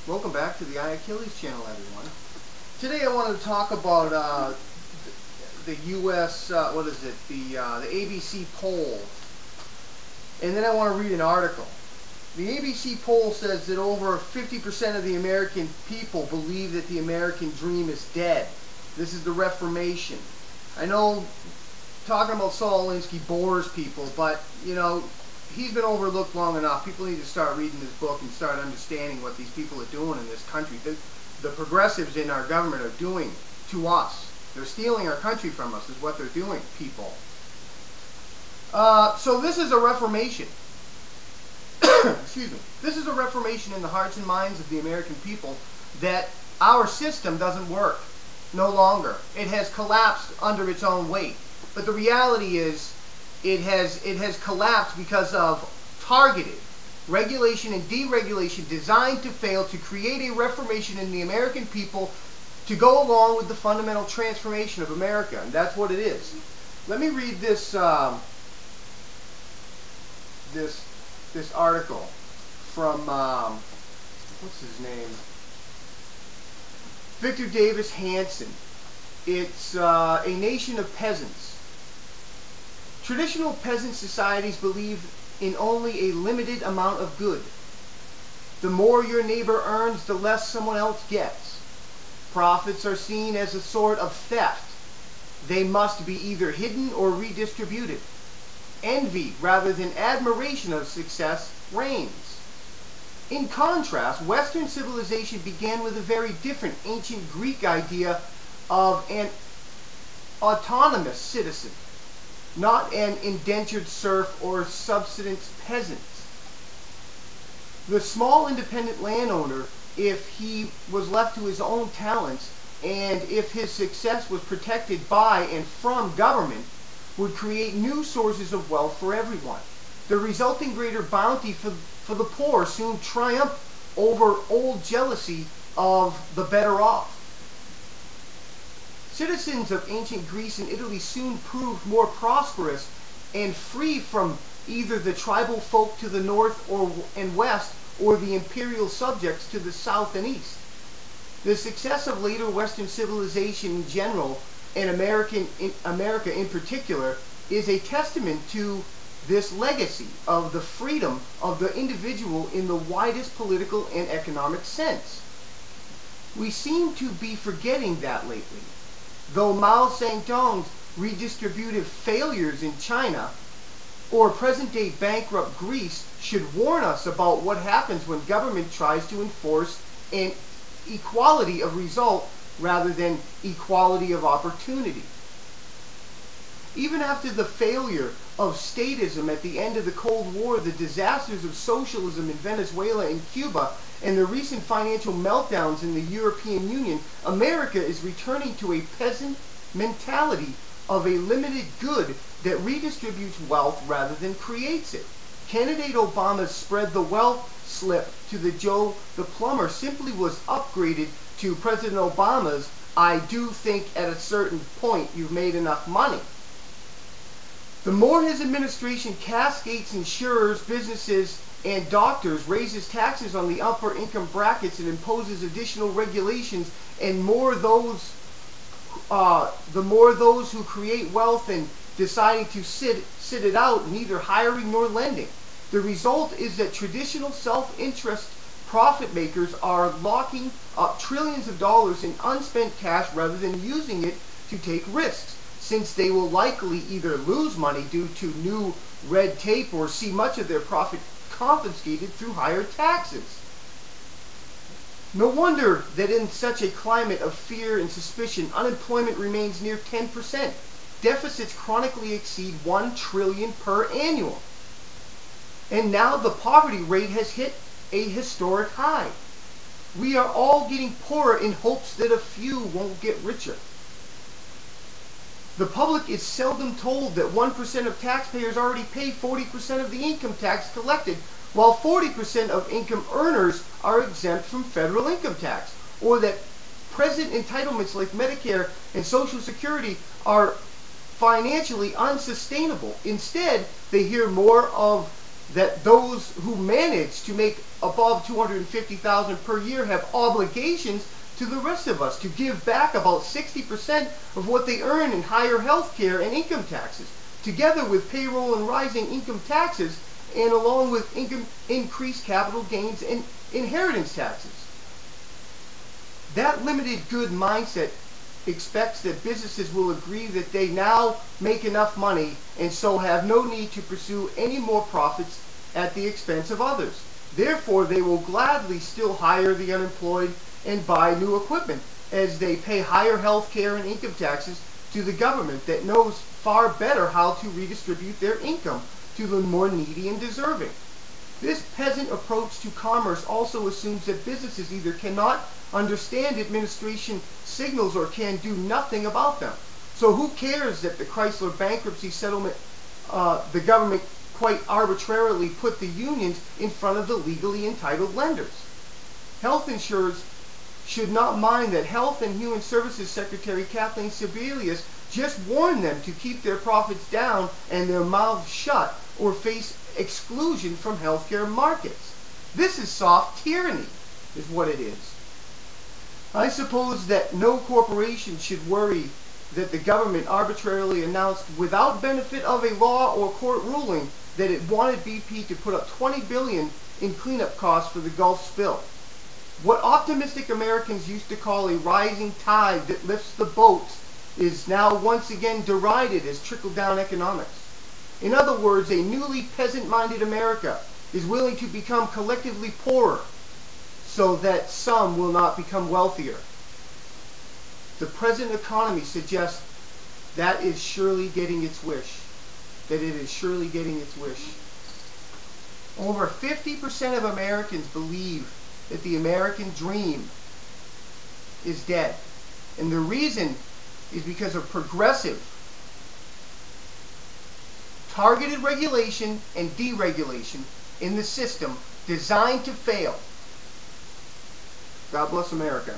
Welcome back to the iAchilles channel, everyone. Today I wanted to talk about the U.S. The ABC poll, and then I want to read an article. The ABC poll says that over 50% of the American people believe that the American dream is dead. This is the Reformation. I know talking about Saul Alinsky bores people, but you know, he's been overlooked long enough. People need to start reading this book and start understanding what these people are doing in this country. The progressives in our government are doing to us. They're stealing our country from us is what they're doing, people. So this is a reformation. Excuse me. This is a reformation in the hearts and minds of the American people that our system doesn't work no longer. It has collapsed under its own weight. But the reality is it has collapsed because of targeted regulation and deregulation designed to fail to create a reformation in the American people to go along with the fundamental transformation of America. And that's what it is. Let me read this this article from what's his name? Victor Davis Hanson. It's A Nation of Peasants. Traditional peasant societies believe in only a limited amount of good. The more your neighbor earns, the less someone else gets. Profits are seen as a sort of theft. They must be either hidden or redistributed. Envy, rather than admiration of success, reigns. In contrast, Western civilization began with a very different ancient Greek idea of an autonomous citizen, not an indentured serf or subsistence peasant. The small independent landowner, if he was left to his own talents, and if his success was protected by and from government, would create new sources of wealth for everyone. The resulting greater bounty for the poor soon triumphed over old jealousy of the better off. Citizens of ancient Greece and Italy soon proved more prosperous and free from either the tribal folk to the north and west or the imperial subjects to the south and east. The success of later Western civilization in general, and America in particular, is a testament to this legacy of the freedom of the individual in the widest political and economic sense. We seem to be forgetting that lately. Though Mao Zedong's redistributive failures in China or present-day bankrupt Greece should warn us about what happens when government tries to enforce an equality of result rather than equality of opportunity. Even after the failure of statism at the end of the Cold War, the disasters of socialism in Venezuela and Cuba, and the recent financial meltdowns in the European Union, America is returning to a peasant mentality of a limited good that redistributes wealth rather than creates it. Candidate Obama's spread the wealth slip to the Joe the plumber simply was upgraded to President Obama's I do think at a certain point you've made enough money. The more his administration cascades insurers, businesses, and doctors, raises taxes on the upper income brackets, and imposes additional regulations, and the more those who create wealth and deciding to sit it out, neither hiring nor lending. The result is that traditional self-interest profit makers are locking up trillions of dollars in unspent cash rather than using it to take risks, since they will likely either lose money due to new red tape or see much of their profit confiscated through higher taxes. No wonder that in such a climate of fear and suspicion, unemployment remains near 10%. Deficits chronically exceed $1 trillion per annum. And now the poverty rate has hit a historic high. We are all getting poorer in hopes that a few won't get richer. The public is seldom told that 1% of taxpayers already pay 40% of the income tax collected, while 40% of income earners are exempt from federal income tax, or that present entitlements like Medicare and Social Security are financially unsustainable. Instead, they hear more of that those who manage to make above $250,000 per year have obligations to the rest of us to give back about 60% of what they earn in higher health care and income taxes, together with payroll and rising income taxes, and along with increased capital gains and inheritance taxes. That limited good mindset expects that businesses will agree that they now make enough money and so have no need to pursue any more profits at the expense of others. Therefore, they will gladly still hire the unemployed and buy new equipment, as they pay higher health care and income taxes to the government that knows far better how to redistribute their income to the more needy and deserving. This peasant approach to commerce also assumes that businesses either cannot understand administration signals or can do nothing about them. So who cares that the Chrysler bankruptcy settlement, the government quite arbitrarily put the unions in front of the legally entitled lenders? Health insurers should not mind that Health and Human Services Secretary Kathleen Sebelius just warned them to keep their profits down and their mouths shut or face exclusion from healthcare markets. This is soft tyranny, is what it is. I suppose that no corporation should worry that the government arbitrarily announced without benefit of a law or court ruling that it wanted BP to put up $20 billion in cleanup costs for the Gulf spill. What optimistic Americans used to call a rising tide that lifts the boats is now once again derided as trickle-down economics. In other words, a newly peasant-minded America is willing to become collectively poorer so that some will not become wealthier. The present economy suggests that is surely getting its wish. That it is surely getting its wish. Over 50% of Americans believe that the American dream is dead. And the reason is because of progressive, targeted regulation and deregulation in the system designed to fail. God bless America.